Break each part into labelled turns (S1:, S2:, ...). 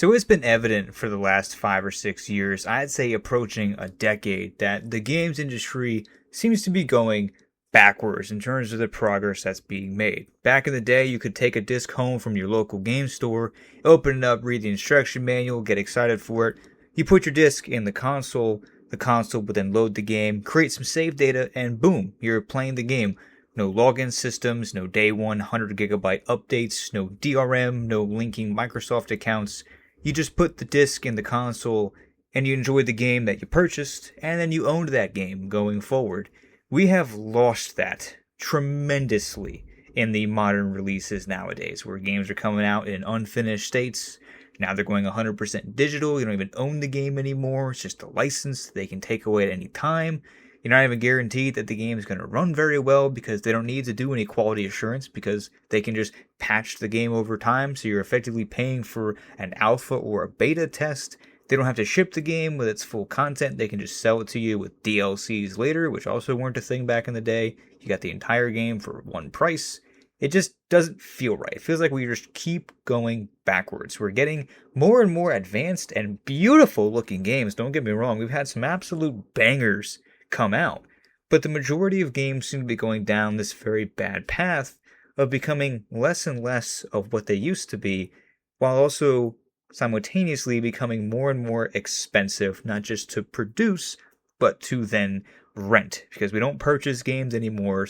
S1: So it's been evident for the last 5 or 6 years, I'd say approaching a decade, that the games industry seems to be going backwards in terms of the progress that's being made. Back in the day, you could take a disc home from your local game store, open it up, read the instruction manual, get excited for it. You put your disc in the console would then load the game, create some save data, and boom, you're playing the game. No login systems, no day one 100 gigabyte updates, no DRM, no linking Microsoft accounts. You just put the disc in the console and you enjoyed the game that you purchased, and then you owned that game going forward. We have lost that tremendously in the modern releases nowadays, where games are coming out in unfinished states. Now they're going 100% digital. You don't even own the game anymore. It's just a license they can take away at any time. You're not even guaranteed that the game is going to run very well because they don't need to do any quality assurance because they can just patch the game over time. So you're effectively paying for an alpha or a beta test. They don't have to ship the game with its full content. They can just sell it to you with DLCs later, which also weren't a thing back in the day. You got the entire game for one price. It just doesn't feel right. It feels like we just keep going backwards. We're getting more and more advanced and beautiful looking games. Don't get me wrong. We've had some absolute bangers come out. But the majority of games seem to be going down this very bad path of becoming less and less of what they used to be, while also simultaneously becoming more and more expensive, not just to produce, but to then rent. Because we don't purchase games anymore,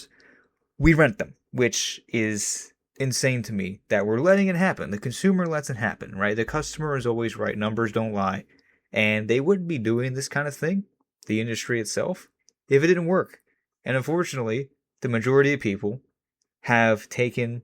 S1: we rent them, which is insane to me that we're letting it happen. The consumer lets it happen, right? The customer is always right. Numbers don't lie. And they wouldn't be doing this kind of thing, the industry itself, if it didn't work. And unfortunately, the majority of people have taken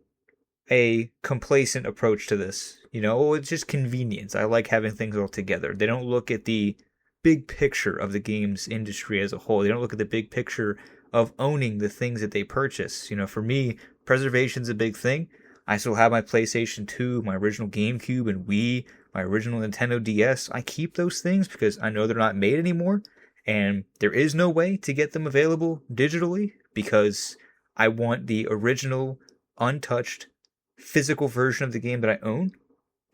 S1: a complacent approach to this. Oh, it's just convenience. I like having things all together. They don't look at the big picture of the games industry as a whole. They don't look at the big picture of owning the things that they purchase. For me, preservation's a big thing. I still have my PlayStation 2, my original GameCube and Wii, my original Nintendo DS. I keep those things because I know they're not made anymore. And there is no way to get them available digitally because I want the original, untouched, physical version of the game that I own.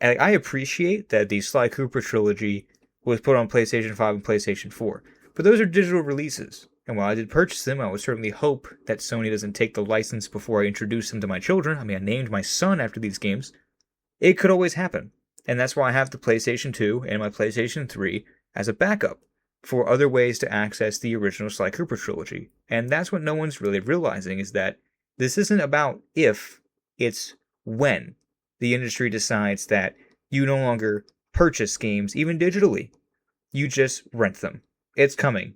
S1: And I appreciate that the Sly Cooper trilogy was put on PlayStation 5 and PlayStation 4. But those are digital releases. And while I did purchase them, I would certainly hope that Sony doesn't take the license before I introduce them to my children. I named my son after these games. It could always happen. And that's why I have the PlayStation 2 and my PlayStation 3 as a backup for other ways to access the original Sly Cooper trilogy. And that's what no one's really realizing, is that this isn't about if, it's when the industry decides that you no longer purchase games, even digitally. You just rent them. It's coming.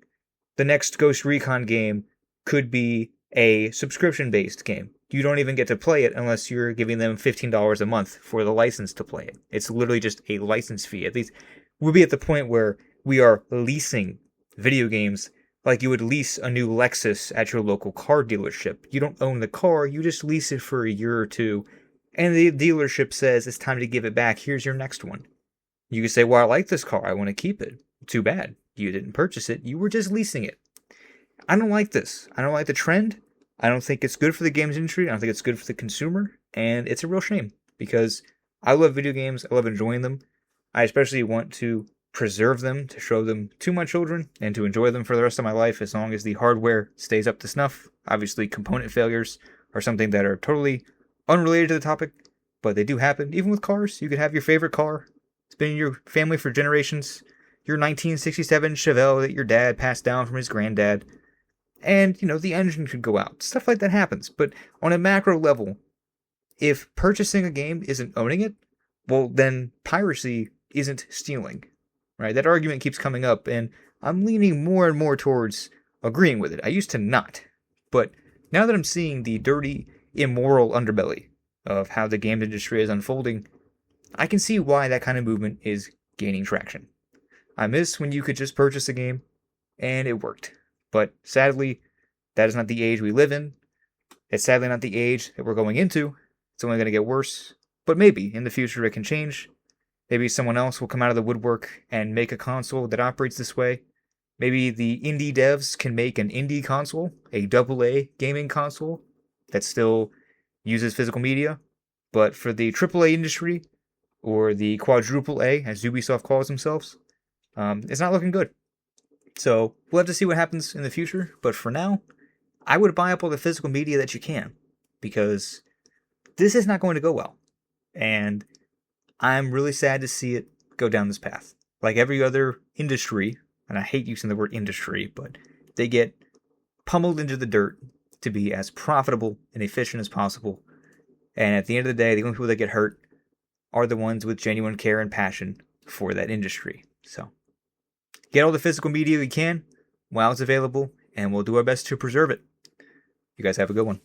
S1: The next Ghost Recon game could be a subscription-based game. You don't even get to play it unless you're giving them $15 a month for the license to play it. It's literally just a license fee. At least we'll be at the point where we are leasing video games like you would lease a new Lexus at your local car dealership. You don't own the car, you just lease it for a year or two, and the dealership says it's time to give it back. Here's your next one. You can say, well, I like this car, I want to keep it. Too bad. You didn't purchase it, you were just leasing it. I don't like this. I don't like the trend. I don't think it's good for the games industry. I don't think it's good for the consumer. And it's a real shame because I love video games. I love enjoying them. I especially want to preserve them, to show them to my children, and to enjoy them for the rest of my life as long as the hardware stays up to snuff. Obviously, component failures are something that are totally unrelated to the topic, but they do happen. Even with cars, you could have your favorite car. It's been in your family for generations. Your 1967 Chevelle that your dad passed down from his granddad. And, the engine could go out. Stuff like that happens. But on a macro level, if purchasing a game isn't owning it, well, then piracy isn't stealing. Right? That argument keeps coming up, and I'm leaning more and more towards agreeing with it. I used to not. But now that I'm seeing the dirty, immoral underbelly of how the game industry is unfolding, I can see why that kind of movement is gaining traction. I miss when you could just purchase a game, and it worked. But sadly, that is not the age we live in. It's sadly not the age that we're going into. It's only going to get worse. But maybe in the future it can change. Maybe someone else will come out of the woodwork and make a console that operates this way. Maybe the indie devs can make an indie console, a AA gaming console that still uses physical media. But for the AAA industry, or the quadruple A, as Ubisoft calls themselves, it's not looking good. So we'll have to see what happens in the future. But for now, I would buy up all the physical media that you can, because this is not going to go well. And I'm really sad to see it go down this path. Like every other industry, and I hate using the word industry, but they get pummeled into the dirt to be as profitable and efficient as possible. And at the end of the day, the only people that get hurt are the ones with genuine care and passion for that industry. So get all the physical media we can while it's available, and we'll do our best to preserve it. You guys have a good one.